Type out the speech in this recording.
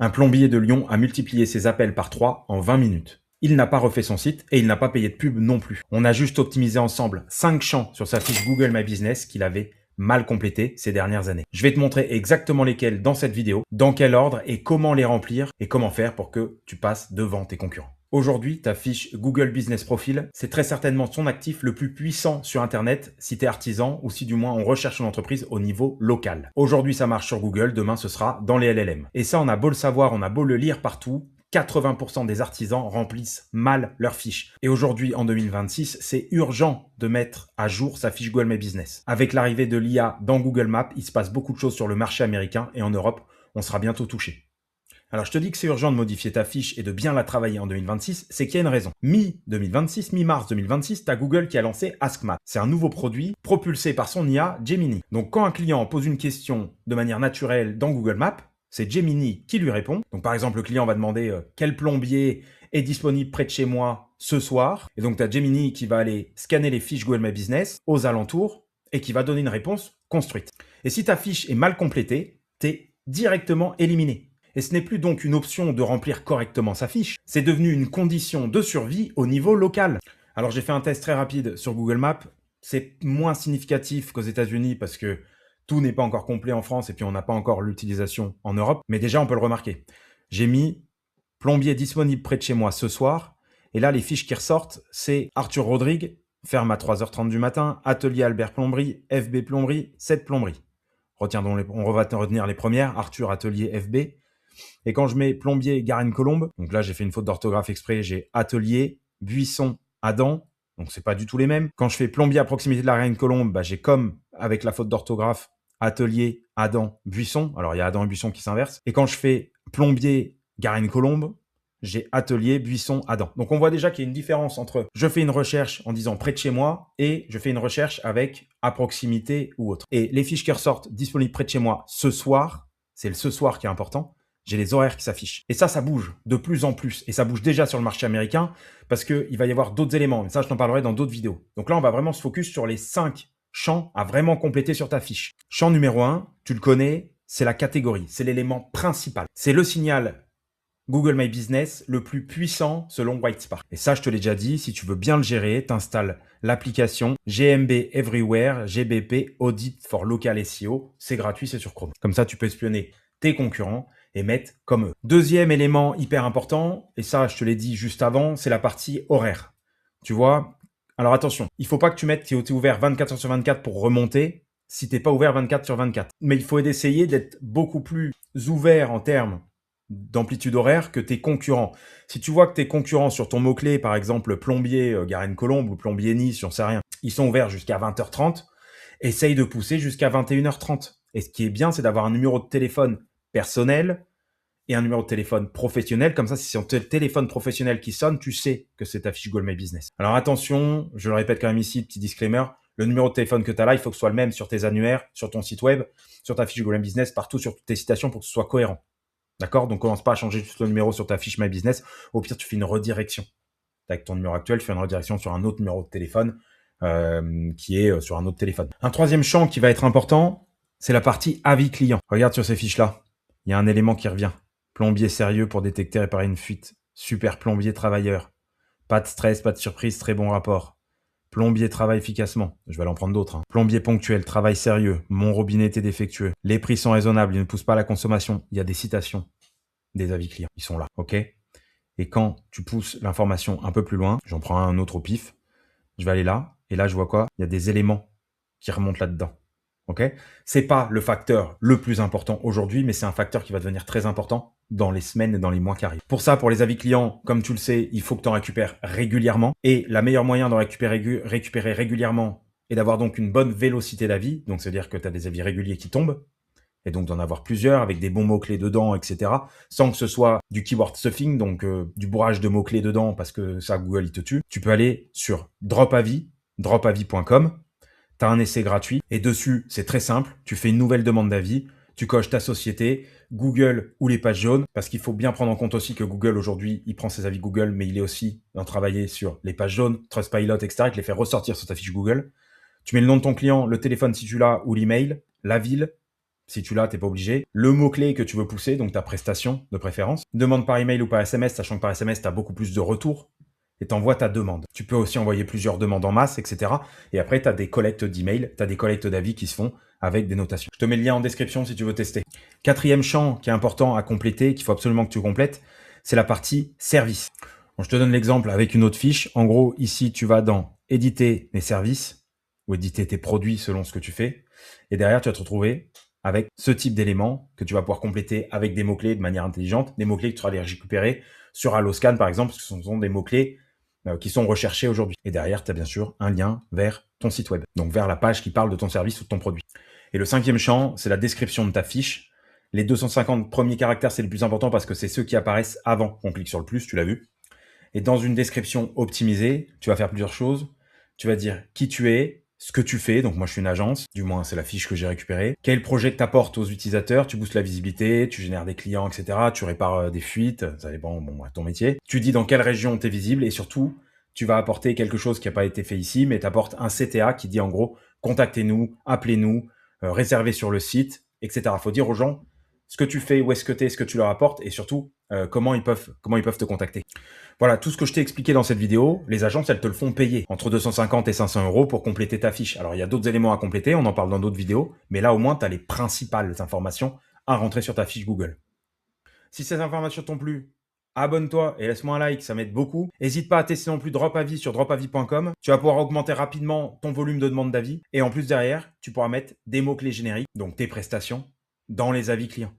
Un plombier de Lyon a multiplié ses appels par 3 en 20 minutes. Il n'a pas refait son site et il n'a pas payé de pub non plus. On a juste optimisé ensemble 5 champs sur sa fiche Google My Business qu'il avait mal complété ces dernières années. Je vais te montrer exactement lesquels dans cette vidéo, dans quel ordre et comment les remplir et comment faire pour que tu passes devant tes concurrents. Aujourd'hui, ta fiche Google Business Profile, c'est très certainement son actif le plus puissant sur Internet si tu es artisan ou si du moins on recherche une entreprise au niveau local. Aujourd'hui, ça marche sur Google, demain ce sera dans les LLM. Et ça, on a beau le savoir, on a beau le lire partout, 80% des artisans remplissent mal leurs fiches. Et aujourd'hui, en 2026, c'est urgent de mettre à jour sa fiche Google My Business. Avec l'arrivée de l'IA dans Google Maps, il se passe beaucoup de choses sur le marché américain et en Europe, on sera bientôt touché. Alors, je te dis que c'est urgent de modifier ta fiche et de bien la travailler en 2026, c'est qu'il y a une raison. Mi-2026, mi-mars 2026, tu as Google qui a lancé Ask Maps. C'est un nouveau produit propulsé par son IA Gemini. Donc, quand un client pose une question de manière naturelle dans Google Maps, c'est Gemini qui lui répond. Donc, par exemple, le client va demander quel plombier est disponible près de chez moi ce soir. Et donc, tu as Gemini qui va aller scanner les fiches Google My Business aux alentours et qui va donner une réponse construite. Et si ta fiche est mal complétée, tu es directement éliminé. Et ce n'est plus donc une option de remplir correctement sa fiche, c'est devenu une condition de survie au niveau local. Alors j'ai fait un test très rapide sur Google Maps, c'est moins significatif qu'aux États-Unis parce que tout n'est pas encore complet en France et puis on n'a pas encore l'utilisation en Europe, mais déjà on peut le remarquer. J'ai mis plombier disponible près de chez moi ce soir, et là les fiches qui ressortent, c'est Arthur Rodrigue, ferme à 3h30 du matin, atelier Albert Plomberie, FB Plomberie, 7 plomberies. On va retenir les premières, Arthur Atelier FB. Et quand je mets plombier Garenne Colombe, donc là j'ai fait une faute d'orthographe exprès, j'ai atelier, buisson, Adam, donc c'est pas du tout les mêmes. Quand je fais plombier à proximité de la Garenne Colombe, j'ai comme avec la faute d'orthographe, atelier, Adam, buisson. Alors il y a Adam et buisson qui s'inversent. Et quand je fais plombier Garenne Colombe, j'ai atelier, buisson, Adam. Donc on voit déjà qu'il y a une différence entre je fais une recherche en disant près de chez moi et je fais une recherche avec à proximité ou autre. Et les fiches qui ressortent disponibles près de chez moi ce soir, c'est le ce soir qui est important. J'ai les horaires qui s'affichent. Et ça bouge de plus en plus. Et ça bouge déjà sur le marché américain parce qu'il va y avoir d'autres éléments. Mais ça, je t'en parlerai dans d'autres vidéos. Donc là, on va vraiment se focus sur les 5 champs à vraiment compléter sur ta fiche. Champ numéro 1, tu le connais, c'est la catégorie. C'est l'élément principal. C'est le signal Google My Business le plus puissant selon Whitespark. Et ça, je te l'ai déjà dit, si tu veux bien le gérer, tu installes l'application GMB Everywhere, GBP Audit for Local SEO. C'est gratuit, c'est sur Chrome. Comme ça, tu peux espionner tes concurrents et mettre comme eux. Deuxième élément hyper important, et ça je te l'ai dit juste avant, c'est la partie horaire. Tu vois, alors attention, il faut pas que tu mettes que tu es ouvert 24 heures sur 24 pour remonter si tu n'es pas ouvert 24 sur 24. Mais il faut essayer d'être beaucoup plus ouvert en termes d'amplitude horaire que tes concurrents. Si tu vois que tes concurrents sur ton mot-clé, par exemple plombier Garenne Colombe ou plombier Nice, j'en sais rien, ils sont ouverts jusqu'à 20h30, essaye de pousser jusqu'à 21h30. Et ce qui est bien, c'est d'avoir un numéro de téléphone personnel et un numéro de téléphone professionnel. Comme ça, si c'est ton téléphone professionnel qui sonne, tu sais que c'est ta fiche Google My Business. Alors attention, je le répète quand même ici, petit disclaimer, le numéro de téléphone que tu as là, il faut que ce soit le même sur tes annuaires, sur ton site web, sur ta fiche Google My Business, partout sur toutes tes citations pour que ce soit cohérent. D'accord? Donc commence pas à changer juste le numéro sur ta fiche My Business. Au pire, tu fais une redirection. Avec ton numéro actuel, tu fais une redirection sur un autre numéro de téléphone qui est sur un autre téléphone. Un troisième champ qui va être important, c'est la partie avis client. Regarde sur ces fiches-là. Il y a un élément qui revient. Plombier sérieux pour détecter et réparer une fuite. Super plombier travailleur. Pas de stress, pas de surprise, très bon rapport. Plombier travaille efficacement. Je vais aller en prendre d'autres. Plombier ponctuel, travail sérieux. Mon robinet était défectueux. Les prix sont raisonnables, ils ne poussent pas à la consommation. Il y a des citations des avis clients. Ils sont là, ok? Et quand tu pousses l'information un peu plus loin, j'en prends un autre au pif, je vais aller là, et là je vois quoi? Il y a des éléments qui remontent là-dedans. Okay, c'est pas le facteur le plus important aujourd'hui, mais c'est un facteur qui va devenir très important dans les semaines et dans les mois qui arrivent. Pour ça, pour les avis clients, comme tu le sais, il faut que tu en récupères régulièrement. Et la meilleure moyen d'en récupérer régulièrement et d'avoir donc une bonne vélocité d'avis, donc c'est-à-dire que tu as des avis réguliers qui tombent, et donc d'en avoir plusieurs avec des bons mots-clés dedans, etc. Sans que ce soit du keyword stuffing, donc du bourrage de mots-clés dedans parce que ça, Google, il te tue. Tu peux aller sur dropavis.com. Tu as un essai gratuit et dessus, c'est très simple. Tu fais une nouvelle demande d'avis, tu coches ta société, Google ou les pages jaunes, parce qu'il faut bien prendre en compte aussi que Google aujourd'hui, il prend ses avis Google, mais il est aussi en travailler sur les pages jaunes, Trustpilot, etc. Il te les fait ressortir sur ta fiche Google. Tu mets le nom de ton client, le téléphone si tu l'as ou l'email, la ville, Si tu l'as, t'es pas obligé. Le mot-clé que tu veux pousser, donc ta prestation de préférence. Demande par email ou par SMS, sachant que par SMS, tu as beaucoup plus de retours. Et t'envoies ta demande. Tu peux aussi envoyer plusieurs demandes en masse, etc. Et après, tu as des collectes d'emails, tu as des collectes d'avis qui se font avec des notations. Je te mets le lien en description si tu veux tester. Quatrième champ qui est important à compléter, qu'il faut absolument que tu complètes, c'est la partie service. Bon, je te donne l'exemple avec une autre fiche. En gros, ici, tu vas dans éditer les services ou éditer tes produits selon ce que tu fais. Et derrière, tu vas te retrouver avec ce type d'éléments que tu vas pouvoir compléter avec des mots-clés de manière intelligente, des mots-clés que tu vas aller récupérer sur Alloscan, par exemple, parce que ce sont des mots-clés qui sont recherchés aujourd'hui. Et derrière, tu as bien sûr un lien vers ton site web, donc vers la page qui parle de ton service ou de ton produit. Et le cinquième champ, c'est la description de ta fiche. Les 250 premiers caractères, c'est le plus important parce que c'est ceux qui apparaissent avant qu'on clique sur le plus, tu l'as vu. Et dans une description optimisée, tu vas faire plusieurs choses. Tu vas dire qui tu es, ce que tu fais, donc moi je suis une agence, du moins c'est la fiche que j'ai récupérée. Quel projet que tu apportes aux utilisateurs, tu boostes la visibilité, tu génères des clients, etc. Tu répares des fuites, ça dépend de ton métier. Tu dis dans quelle région tu es visible et surtout, tu vas apporter quelque chose qui n'a pas été fait ici, mais tu apportes un CTA qui dit en gros, contactez-nous, appelez-nous, réservez sur le site, etc. Il faut dire aux gens ce que tu fais, où est-ce que tu es, ce que tu leur apportes et surtout comment ils peuvent te contacter. Voilà, tout ce que je t'ai expliqué dans cette vidéo, les agences, elles te le font payer entre 250 et 500 euros pour compléter ta fiche. Alors, il y a d'autres éléments à compléter, on en parle dans d'autres vidéos, mais là, au moins, tu as les principales informations à rentrer sur ta fiche Google. Si ces informations t'ont plu, abonne-toi et laisse-moi un like, ça m'aide beaucoup. N'hésite pas à tester non plus Dropavis sur dropavis.com. Tu vas pouvoir augmenter rapidement ton volume de demande d'avis. Et en plus, derrière, tu pourras mettre des mots-clés génériques, donc tes prestations, dans les avis clients.